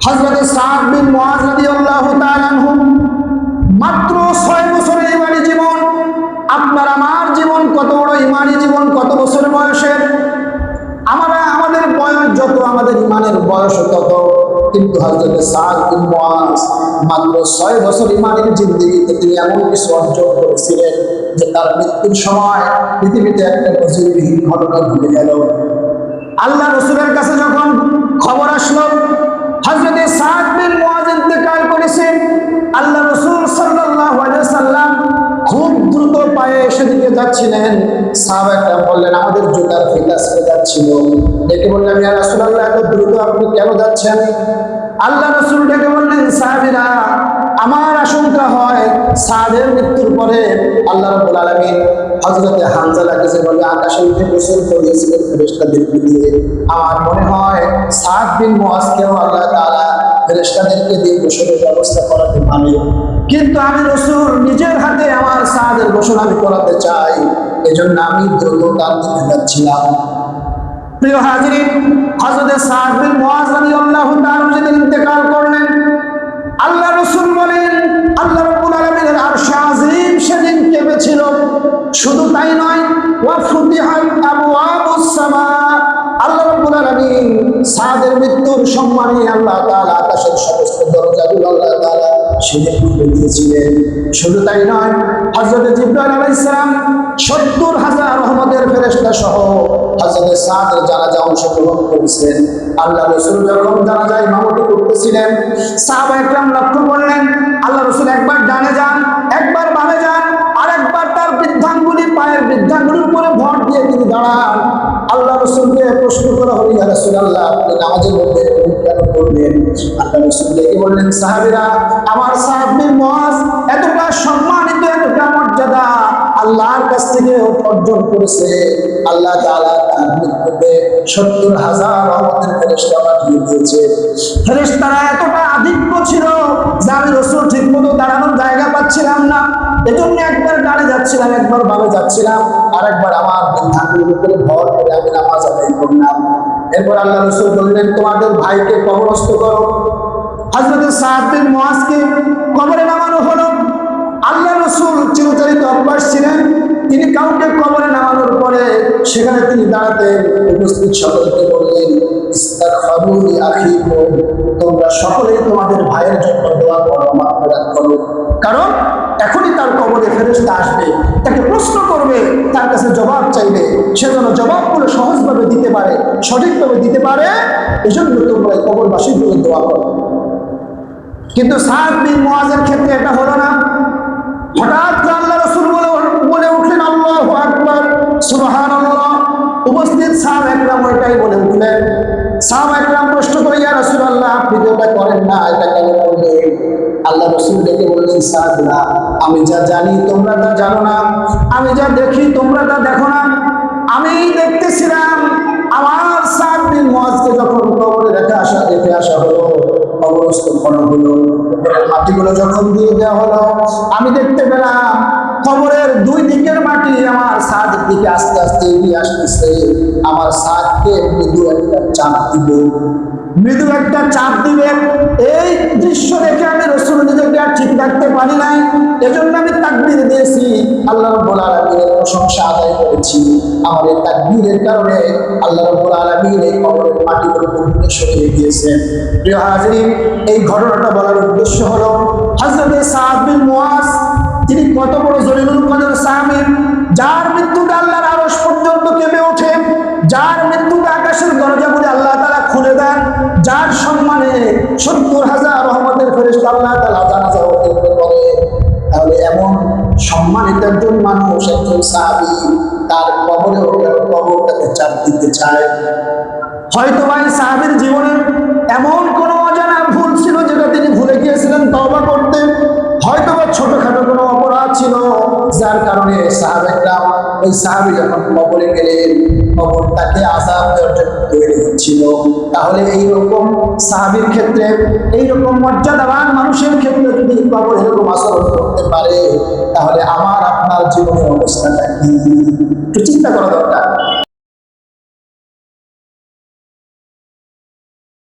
হযরত সাদ বিন মুআজ রাদিয়াল্লাহু তাআলা আনহু মাত্র 6 বছরের ইমানি জীবন। আপনার আমার জীবন কত বড় ইমানি জীবন, কত বছর বয়সের। আমাদের বয়স যত, আমাদের ইমানের বয়স তত। কিন্তু হযরত সাদ বিন মুআজ মাত্র 6 বছর ইমানের জিন্দেগিতে তিনি এমন কিছু অর্জন করেছিলেন যে তার মৃত্যুর সময় পৃথিবীতে একটা নজিরবিহীন ঘটনা ঘটে গেল। আল্লাহ রসুলের কাছে যখন খবর আসলো হযরত সাদ বিন মুআজ ইন্তেকাল করেছেন, আল্লাহ রসুল সাল্লাল্লাহু আলাইহি ওয়াসাল্লাম খুব দ্রুত পায়ে সেদিকে যাচ্ছিলেন। সাহাবারা বললেন, আমাদের জুতার ফিতা ছিঁড়ে যাচ্ছিল। ডেকে বললেন, ইয়া রাসূলুল্লাহ, এত দ্রুত আপনি কেন যাচ্ছেন? আল্লাহ রসুল ডেকে বললেন, সাহাবীরা, আমার আশঙ্কা হয় সাদের মৃত্যুর পরে আল্লাহ রাব্বুল আলামিন হযরত হানজালাকে যেভাবে আকাশে উঠে গোসল করিয়েছিলেন ফেরেশতাদেরকে দিয়ে, আমার মনে হয় সাদ বিন মুআজকেও আল্লাহ তাআলা ফেরেশতাদেরকে দিয়ে গোসলের ব্যবস্থা করাতে পারে। কিন্তু আমি রাসূল নিজের হাতে আমার সাদের গোসল আমি করাতে চাই, এজন্য আমি দ্রুত তার দিকে যাচ্ছিলাম। প্রিয় হাজিরিন, হযরত সাদ বিন মুআজ রাদিয়াল্লাহু তাআলা যেদিন ইন্তেকাল করলেন, আল্লাহ রাসূল বলেন আল্লাহ রাব্বুল আলামিনের আরশ আযীম সেদিন কেঁপেছিল। শুধু তাই নয়, ওয়া ফুতিহাত আবওয়াবুস সামা, আল্লাহ রাব্বুল আলামিন সাদের মৃত্যুর সম্মানে আল্লাহ তাআলা আকাশের সমস্ত দরজাগুলো আল্লাহ তাআলা সেদিন খুলে দিয়েছিলেন। শুধু তাই নয়, হযরত জিবরাইল আলাইহিস সালাম ৭০,০০০ রহমতের ফেরেশতা সহ হযরত সাদের জানাজা অংশগ্রহণ করেছেন। আল্লাহ রাসূল যখন জানাজায় ইমামতি করতেছিলেন, সাহাবায়ে কেরাম লক্ষ্য করলেন আল্লাহ রাসূল একবার ডানে যান, একবার বামে যান, আর একবার তার বৃদ্ধাঙ্গুলি পায়ের বৃদ্ধাঙ্গুলির উপরে ভর দিয়ে তিনি দাঁড়ান। আল্লাহ রাসূলকে প্রশ্ন করা হলো, ইয়া রাসূলুল্লাহ, আপনি নামাজের মধ্যে কেন করলেন? আল্লাহ রাসূল ডেকে বললেন, সাহাবীরা, আমার সাদ বিন মুআজ এতটা সম্মানিত, এতটা মর্যাদা আল্লাহর কাছ থেকে অর্জন করেছে। আল্লাহ তাআলা তার মৃত্যুতে ৭০,০০০ রহমতের ফেরেশতা পাঠিয়ে দিয়েছে। ফেরেশতারা এতটা আধিক্য ছিল যে আমি রাসূল ঠিকমতো দাঁড়ানোর জায়গা পাচ্ছিলাম না, এজন্য একবার ডানে যাচ্ছিলাম, একবার বামে যাচ্ছিলাম, আর একবার আমার বৃদ্ধাঙ্গুলির উপরে ভর করে আমি নামাজ আদায় করলাম। এরপর আল্লাহ রাসূল বললেন, তোমাদের ভাইকে কবরস্থ করো। হযরত সাদ বিন মুআজকে কবরে নামানো হলো। আল্লাহ রাসূল চিরচরিত অভ্যাস ছিলেন, তিনি কাউকে কবরে নামানোর পরে সেখানে তিনি দাঁড়াতেন, উপস্থিত সকলকে বললেন, ইস্তাগফিরু লি আখিকুম, তোমরা সকলেই তোমাদের ভাইয়ের জন্য দোয়া করো, মাগফিরাত করো। কারণ এখনই তার কবরে ফেরেশতা আসবে, তাকে প্রশ্ন করবে, তার কাছে জবাব চাইবে, সে যেন জবাবগুলো সহজভাবে দিতে পারে, সঠিকভাবে দিতে পারে, এজন্য তোমরা কবরবাসীর জন্য দোয়া করো। কিন্তু সাদ বিন মুআজের ক্ষেত্রে এটা হলো না। হঠাৎ আল্লাহ রাসূল বলে উঠলেন, আল্লাহু আকবার, সুবহানাল্লাহ। উপস্থিত সাহাবায়ে কেরাম এটাই বলে উঠলেন। সাহাবায়ে কেরাম প্রশ্ন করে, ইয়া রাসূলুল্লাহ, আপনি তো এটা করেন না, এটা কেন করলেন? আল্লাহ রাসূল ডেকে বললেন, সাহাবীরা, আমি যা জানি তোমরা তা জানো না, আমি যা দেখি তোমরা তা দেখো না। আমি দেখতেছিলাম আমার সাদ বিন মুআজকে যখন কবরে রেখে আসা হলো, কবরস্থ করা হলো, মাটিগুলো যখন দিয়ে দেওয়া হলো, আমি দেখতে পেলাম কবরের দুই দিকের মাটি আমার সাদের দিকে আস্তে আস্তে এগিয়ে আসতেছে। আমার সাদকে মৃদু একটা চাপ দিবে, মৃদু একটা চাপ দিবে। এই দৃশ্য দেখে আমি রাসূল নিজেকে আর ঠিক রাখতে পারি নাই, এজন্য আমি তাকবীর দিয়েছি, আল্লাহ রাব্বুল আলামিনের প্রশংসা আদায় করেছি। আমার এই তাকবীরের কারণে আল্লাহ রাব্বুল আলামিন এই কবরের মাটিগুলোকে দূরে সরিয়ে দিয়েছেন। প্রিয় হাজিরিন, এই ঘটনাটা বলার উদ্দেশ্য হলো হযরত সাদ বিন মুআজ তিনি কত বড় জলিলুল কদর সাহাবী, যার মৃত্যুতে আল্লাহর আরশ পর্যন্ত কেঁপে ওঠে, যার মৃত্যুতে আকাশের দরজাগুলি আল্লাহ তাআলা খুলে দেন, যার সম্মানে ৭০,০০০ রহমতের ফেরেশতা আল্লাহ তাআলা জানাজা অবতীর্ণ করে। তাহলে এমন সম্মানিত একজন মানুষ, একজন সাহাবী, তার কবরটাকে চাপ দিতে চায়। হয়তো ভাই সাহাবীর জীবনে এমন কোনো অজানা ভুল ছিল যেটা তিনি ভুলে গিয়েছিলেন তওবা করতে, হয়তো বা ছোটখাটো কোনো অপরাধ ছিল যার কারণে সাহাবায়ে ওই সাহাবী যখন কবরে গেলেন, কবর তাকে আযাব দেওয়ার জন্য তৈরি হচ্ছিল। তাহলে এইরকম সাহাবীর ক্ষেত্রে, এইরকম মর্যাদাবান মানুষের ক্ষেত্রে যদি কবর এরকম আচরণ করতে পারে, তাহলে আমার আপনার জীবনের অবস্থাটা কি একটু চিন্তা করা দরকার।